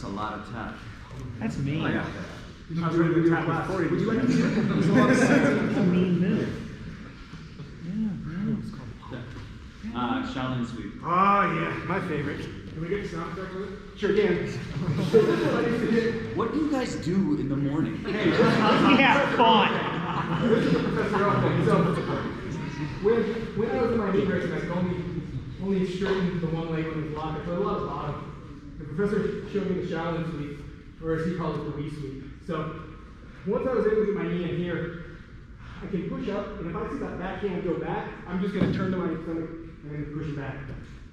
That's a lot of tap. That's mean. Oh, yeah. I was ready to tap before you. Would you like to see it? That's a mean move. Shaolin sweep. Oh, yeah, my favorite. Can we get a sound effect with it? Sure can. What do you guys do in the morning? Yeah, fun. This is Professor Owen. So, when I was in my knee brace, I could only straighten the one leg when it was locked. I put a lot of bottom. The professor showed me the Shaolin sweep, or as he calls it, the Wii sweep. So, once I was able to get my knee in here, I can push up, and if I see that backhand go back, I'm just going to turn to my stomach and push it back.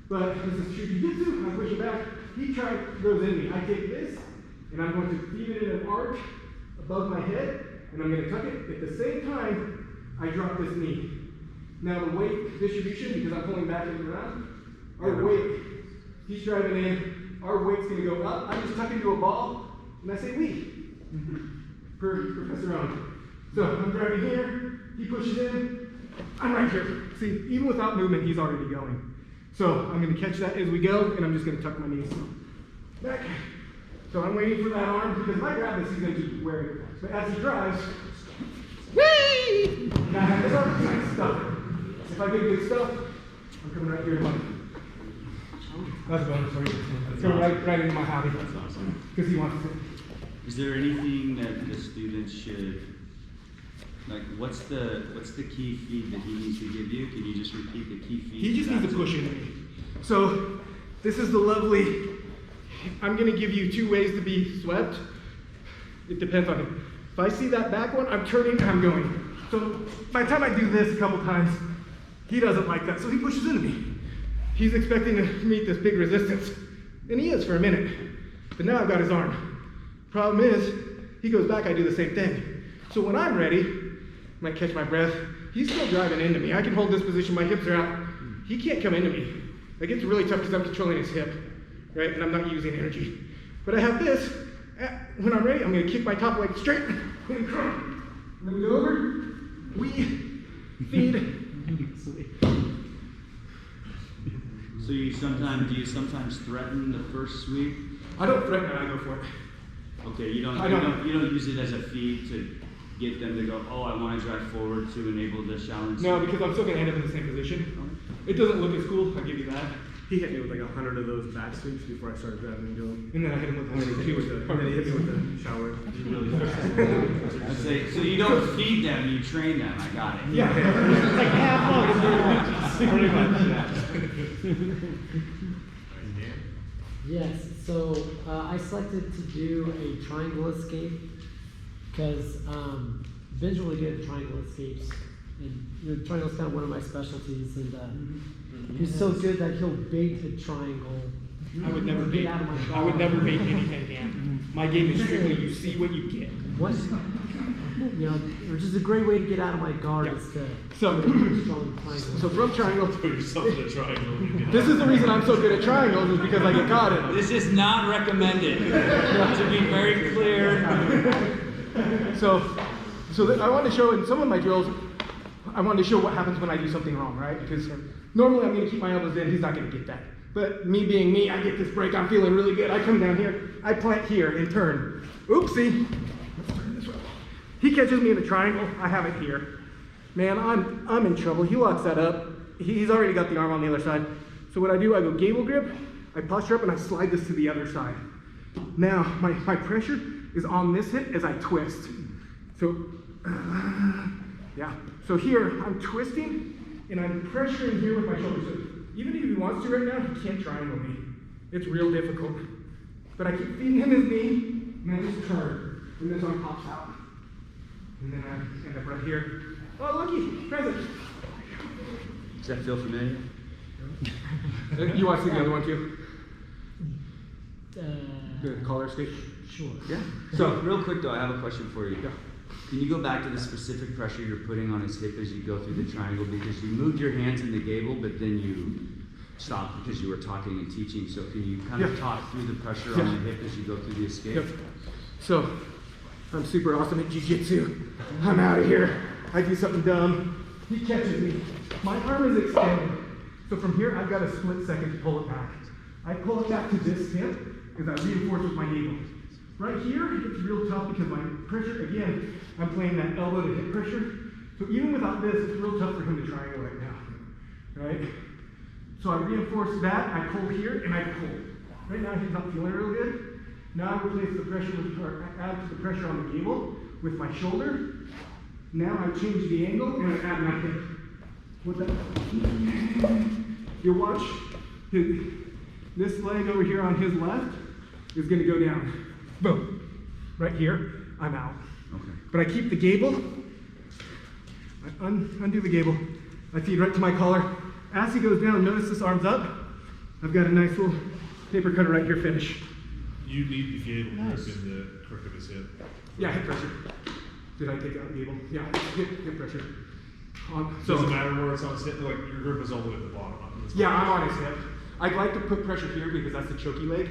But this is true jiu-jitsu, I push it back, he goes in me. I take this, and I'm going to feed it in an arc above my head, and I'm going to tuck it. At the same time, I drop this knee. Now the weight distribution, because I'm pulling back and around, our weight, he's driving in, our weight's going to go up. I just tuck into a ball, and I say we, per Professor Owen. So I'm driving here, he pushes in, I'm right here. See, even without movement, he's already going. So I'm going to catch that as we go, and I'm just going to tuck my knees back. So I'm waiting for that arm, because if I grab this, he's going to keep wearing it. But as he drives, whee! Now I have this arm, I stuff it. If I get good stuff, I'm coming right here to my. That's a bonus for you. It's going right into my hobby. That's awesome. Because he wants to. Is there anything that the students should, like, what's the key feed that he needs to give you? Can you just repeat the key feed? He just needs to push into me. So this is the lovely, I'm going to give you 2 ways to be swept. It depends on him. If I see that back one, I'm turning and I'm going. So by the time I do this a couple times, he doesn't like that, so he pushes into me. He's expecting to meet this big resistance, and he is for a minute. But now I've got his arm. Problem is, he goes back, I do the same thing. So when I'm ready, I might catch my breath, he's still driving into me. I can hold this position, my hips are out. He can't come into me. Like, it's really tough because I'm controlling his hip, right? And I'm not using energy. But I have this, when I'm ready, I'm gonna kick my top leg straight, and then we go over, we feed. So do you sometimes threaten the first sweep? I don't threaten it, I go for it. Okay, you don't use it as a feed to get them to go, oh, I want to drive forward to enable the Shaolin. No, because I'm still going to end up in the same position. It doesn't look as cool, I'll give you that. He hit me with like 100 of those back sweeps before I started grabbing and going. And then I hit him with 102 with And then he hit me with the shower. I'd say, so you don't feed them, you train them. I got it. Yeah. It's like half load. Pretty much. Yes, so I selected to do a triangle escape because Ben's really good at triangle escapes. And triangle's kind of one of my specialties, and he's so good that he'll bait a triangle. I would never bait. Out of my guard. I would never bait anything, Dan. My game is strictly you see what you get. What? Which is a great way to get out of my guard Yeah. is to So, strong triangle. so from triangle, Put yourself in a triangle. this is the reason I'm so good at triangles is because I get caught in them. This is not recommended. To be very clear. So I wanted to show in some of my drills, I wanted to show what happens when I do something wrong, right? Because normally I'm going to keep my elbows in, he's not going to get that. But me being me, I get this break, I'm feeling really good. I come down here, I plant here and turn. Oopsie. Let's turn this way. He catches me in a triangle, I have it here. Man, I'm in trouble. He locks that up. He's already got the arm on the other side. So what I do, I go gable grip, I posture up and I slide this to the other side. Now, my pressure is on this hip as I twist. So, yeah. So here, I'm twisting and I'm pressuring here with my shoulders. So even if he wants to right now, he can't triangle me. It's real difficult. But I keep feeding him his knee and I just turn. And this arm pops out. And then I end up right here. Oh, looky, present. Does that feel familiar? You want to see the other one too? The Uh, collar escape? sure. Yeah. So real quick though, I have a question for you. Can you go back to the specific pressure you're putting on his hip as you go through the triangle? Because you moved your hands in the gable, but then you stopped because you were talking and teaching. So can you kind of talk through the pressure on the hip as you go through the escape? Yep. So, I'm super awesome at jiu-jitsu. I'm out of here. I do something dumb. He catches me. My arm is extended. So from here, I've got a split second to pull it back. I pull it back to this hip, is I reinforce with my navel. Right here, it's real tough because my pressure, again, I'm playing that elbow to hip pressure. So even without this, it's real tough for him to triangle right now, right? So I reinforce that, I pull here, and I pull. Right now he's not feeling real good. Now I replace the pressure or add to the pressure on the gable with my shoulder. Now I change the angle and I add my hip. What that? You'll watch this leg over here on his left is going to go down. Boom. Right here, I'm out. Okay. But I keep the gable. I undo the gable. I feed right to my collar. As he goes down, notice this arm's up. I've got a nice little paper cutter right here, finish. You need the gable Nice. grip in the crook of his hip. Yeah, hip pressure. Did I take out gable? Yeah, hip pressure. Doesn't matter where it's on his hip, like your grip is all the way at the bottom. Yeah, I'm on his hip. I'd like to put pressure here because that's the choky leg.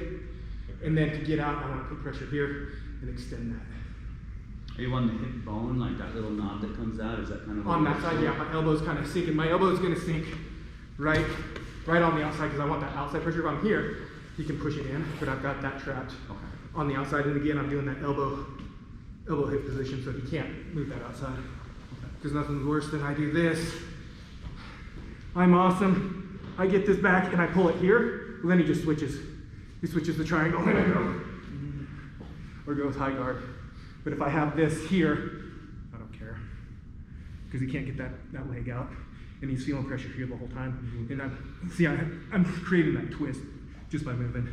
And then to get out, I want to put pressure here and extend that. Are you on the hip bone, like that little knot that comes out? Is that kind of On what that you're side, yeah, my elbow's kind of sinking. My elbow's going to sink right on the outside because I want that outside pressure. If I'm here, he can push it in, but I've got that trapped Okay. on the outside. And again, I'm doing that elbow hip position so he can't move that outside. Because nothing's worse than I do this. I'm awesome. I get this back and I pull it here. Well, then he just switches. He switches the triangle and I go. Or goes high guard. But if I have this here, I don't care. Because he can't get that leg out. And he's feeling pressure here the whole time. And I'm creating that twist just by moving.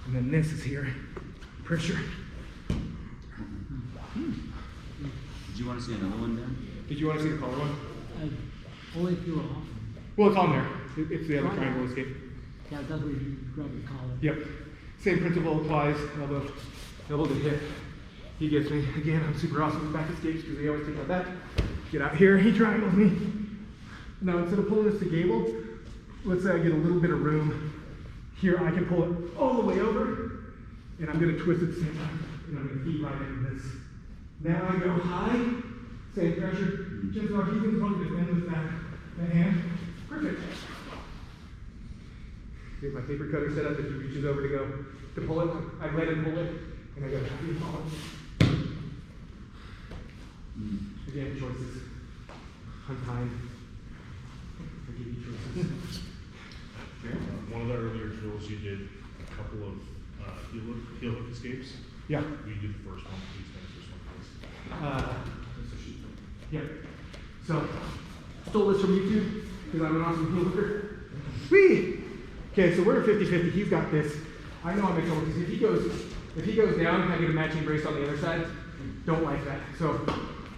And then this is here. Pressure. Did you want to see another one, Dan? Did you want to see the collar one? Only if you were off. Well, it's on there. It's the other triangle escape. Yeah, that's where you grab the collar. Yep. Same principle applies. Elbow to hip. He gets me. Again, I'm super awesome with back escapes because they always take my back. Get out here. He triangles me. Now, instead of pulling this to gable, let's say I get a little bit of room. Here, I can pull it all the way over, and I'm going to twist at the same time. And I'm going to feed right into this. Now I go high. Same pressure. Just like he's going to want to defend with that hand. Perfect. Get my paper cutter set up. If he reaches over to pull it, I let him pull it, and I go happy and follow. Again, choices. I'm kind. I give you choices. One of the earlier drills, you did a couple of heel hook escapes. Yeah. We did the first one. Please finish this one, please. Yeah. So, stole this from YouTube because I'm an awesome heel hooker. Whee! Okay, so we're 50-50. He's got this. I know I'm in trouble because if he goes down, I get a matching brace on the other side. Don't like that. So,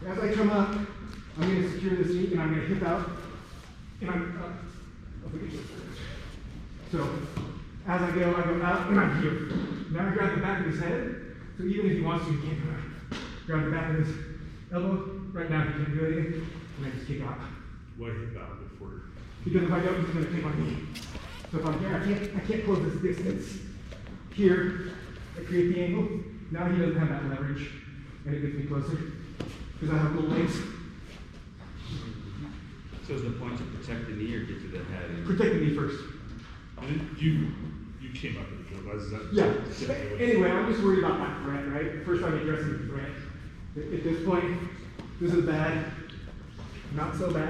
as I come up, I'm going to secure this knee and I'm going to hip out. And I'm up. So, as I go out and I'm here. Now I grab the back of his head. So even if he wants to, he can't grab the back of his elbow. Right now he can't do anything. And I just kick out. Why hip out before? Because if I don't, he's going to take my knee. So if I'm here, I can't close this distance. Here, I create the angle. Now he doesn't have that leverage. And it gets me closer. Because I have little legs. So is the point to protect the knee or get to the head? Protect the knee first. And then you came up with the drill. Is that Yeah. typically what- Anyway, I'm just worried about that threat, right? First time addressing the threat. At this point, this is bad. Not so bad.